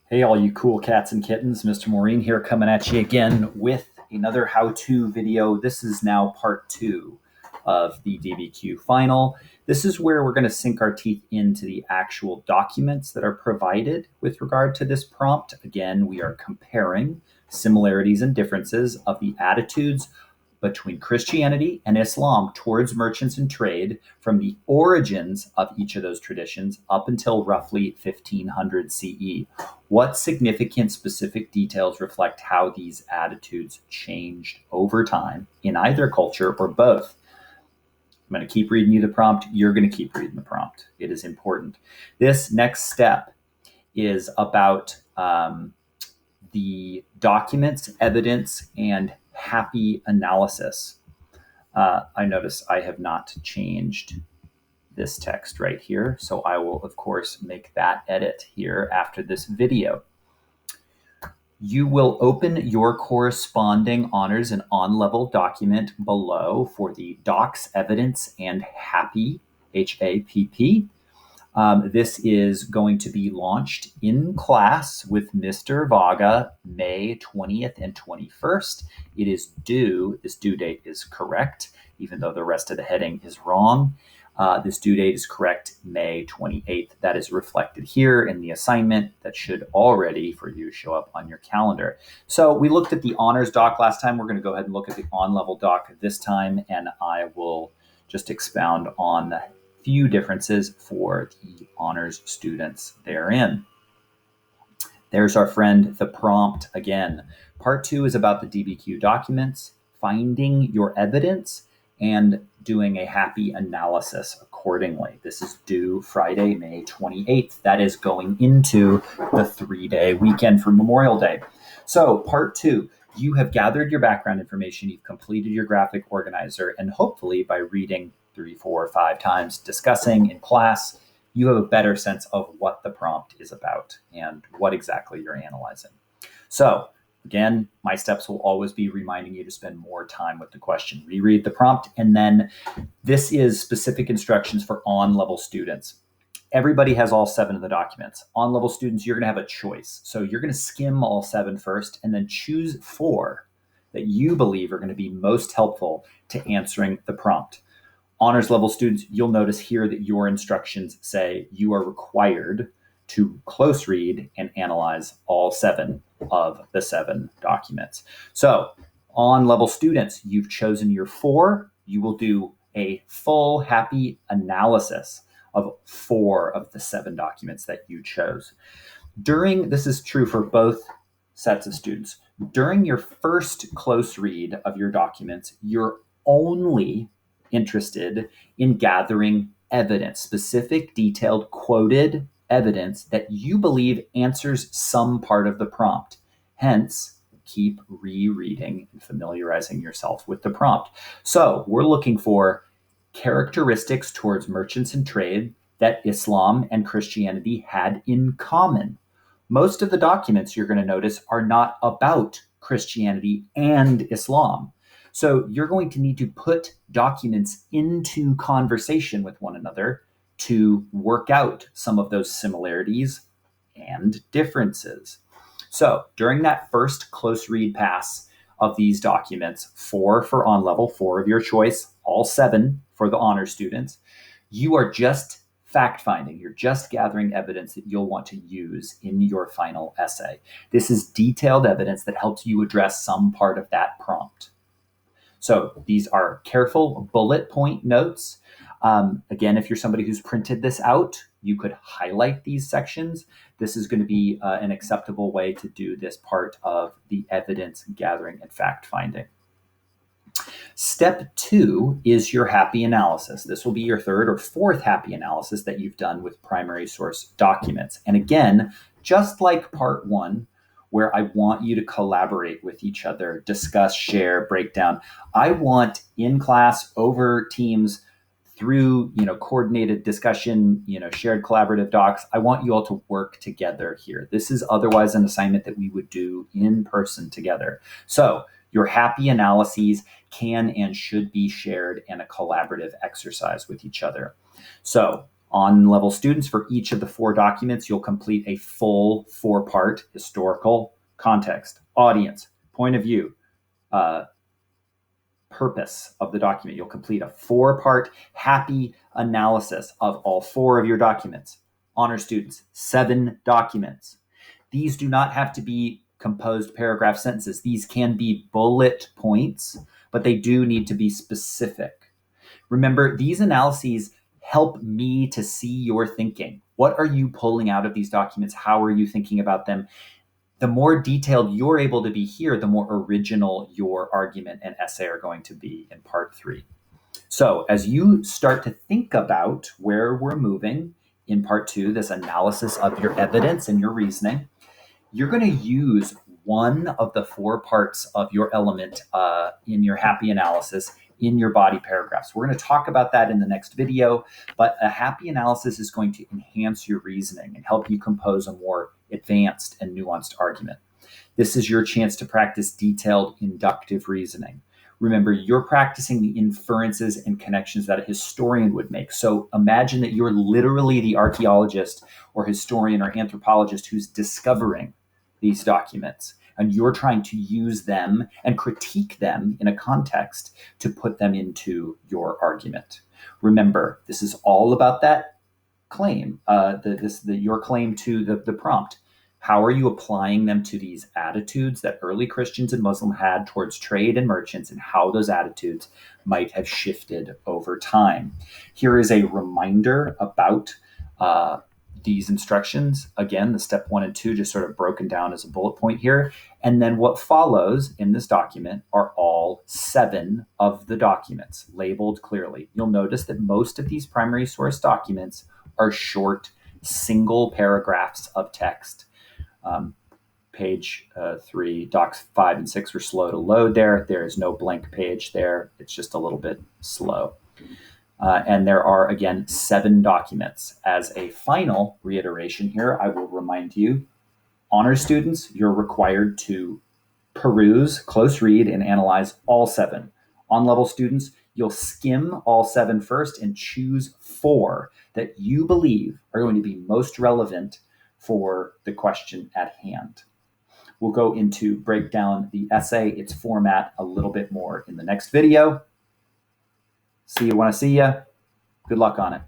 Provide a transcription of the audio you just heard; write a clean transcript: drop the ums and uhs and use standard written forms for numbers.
Hey, all you cool cats and kittens, Mr. Maureen here coming at you again with another how-to video. This is now part 2 of the DBQ final. This is where we're going to sink our teeth into the actual documents that are provided with regard to this prompt. Again, we are comparing similarities and differences of the attitudes between Christianity and Islam towards merchants and trade from the origins of each of those traditions up until roughly 1500 CE. What significant specific details reflect how these attitudes changed over time in either culture or both? I'm going to keep reading you the prompt. You're going to keep reading the prompt. It is important. This next step is about the documents, evidence, and HAPP analysis. I notice I have not changed this text right here, so I will, of course, make that edit here after this video. You will open your corresponding honors and on-level document below for the docs, evidence, and HAPP, H-A-P-P. This is going to be launched in class with Mr. Vaga May 20th and 21st. It is due, this due date is correct, even though the rest of the heading is wrong. This due date is correct, May 28th. That is reflected here in the assignment that should already, for you, show up on your calendar. So we looked at the honors doc last time. We're going to go ahead and look at the on-level doc this time, and I will just expound on the few differences for the honors students therein. There's our friend, the prompt again. Part 2 is about the DBQ documents, finding your evidence, and doing a HAPP analysis accordingly. This is due Friday, May 28th. That is going into the 3-day weekend for Memorial Day. So part 2, you have gathered your background information, you've completed your graphic organizer, and hopefully by reading 3, 4, 5 times, discussing in class, you have a better sense of what the prompt is about and what exactly you're analyzing. So again, my steps will always be reminding you to spend more time with the question. Reread the prompt, and then this is specific instructions for on-level students. Everybody has all 7 of the documents. On-level students, you're going to have a choice. So you're going to skim all 7 first and then choose 4 that you believe are going to be most helpful to answering the prompt. Honors level students, you'll notice here that your instructions say you are required to close read and analyze all 7 of the 7 documents. So on level students, you've chosen your 4. You will do a full HAPP analysis of 4 of the 7 documents that you chose. This is true for both sets of students. During your first close read of your documents, you're only interested in gathering evidence, specific, detailed, quoted evidence that you believe answers some part of the prompt. Hence, keep rereading and familiarizing yourself with the prompt. So we're looking for characteristics towards merchants and trade that Islam and Christianity had in common. Most of the documents you're going to notice are not about Christianity and Islam. So you're going to need to put documents into conversation with one another to work out some of those similarities and differences. So during that first close read pass of these documents, 4 for on level, 4 of your choice, all 7 for the honor students, you are just fact-finding. You're just gathering evidence that you'll want to use in your final essay. This is detailed evidence that helps you address some part of that prompt. So these are careful bullet point notes. Again, if you're somebody who's printed this out, you could highlight these sections. This is going to be an acceptable way to do this part of the evidence gathering and fact finding. Step 2 is your HAPP analysis. This will be your 3rd or 4th HAPP analysis that you've done with primary source documents. And again, just like part 1, where I want you to collaborate with each other, discuss, share, break down. I want in class, over Teams, through coordinated discussion, shared collaborative docs. I want you all to work together here. This is otherwise an assignment that we would do in person together. So your HAPP analyses can and should be shared in a collaborative exercise with each other. So On-level students, for each of the 4 documents, you'll complete a full 4-part historical context, audience, point of view, purpose of the document. You'll complete a 4-part HAPP analysis of all 4 of your documents. Honor students, 7 documents. These do not have to be composed paragraph sentences. These can be bullet points, but they do need to be specific. Remember, these analyses help me to see your thinking. What are you pulling out of these documents? How are you thinking about them? The more detailed you're able to be here, the more original your argument and essay are going to be in part 3. So as you start to think about where we're moving in part 2, this analysis of your evidence and your reasoning, you're going to use one of the 4 parts of your element in your HAPP analysis in your body paragraphs. We're going to talk about that in the next video, but a HAPP analysis is going to enhance your reasoning and help you compose a more advanced and nuanced argument. This is your chance to practice detailed inductive reasoning. Remember, you're practicing the inferences and connections that a historian would make. So imagine that you're literally the archaeologist or historian or anthropologist who's discovering these documents, and you're trying to use them and critique them in a context to put them into your argument. Remember, this is all about that claim, your claim to the prompt. How are you applying them to these attitudes that early Christians and Muslims had towards trade and merchants, and how those attitudes might have shifted over time? Here is a reminder about these instructions. Again, the step 1 and 2 just sort of broken down as a bullet point here. And then what follows in this document are all 7 of the documents labeled clearly. You'll notice that most of these primary source documents are short, single paragraphs of text. Page 3, docs 5 and 6 are slow to load there. There is no blank page there. It's just a little bit slow. And there are, again, 7 documents. As a final reiteration here, I will remind you, honor students, you're required to peruse, close read, and analyze all 7. On-level students, you'll skim all 7 first and choose 4 that you believe are going to be most relevant for the question at hand. We'll go into break down the essay, its format, a little bit more in the next video. See you when I see you. Good luck on it.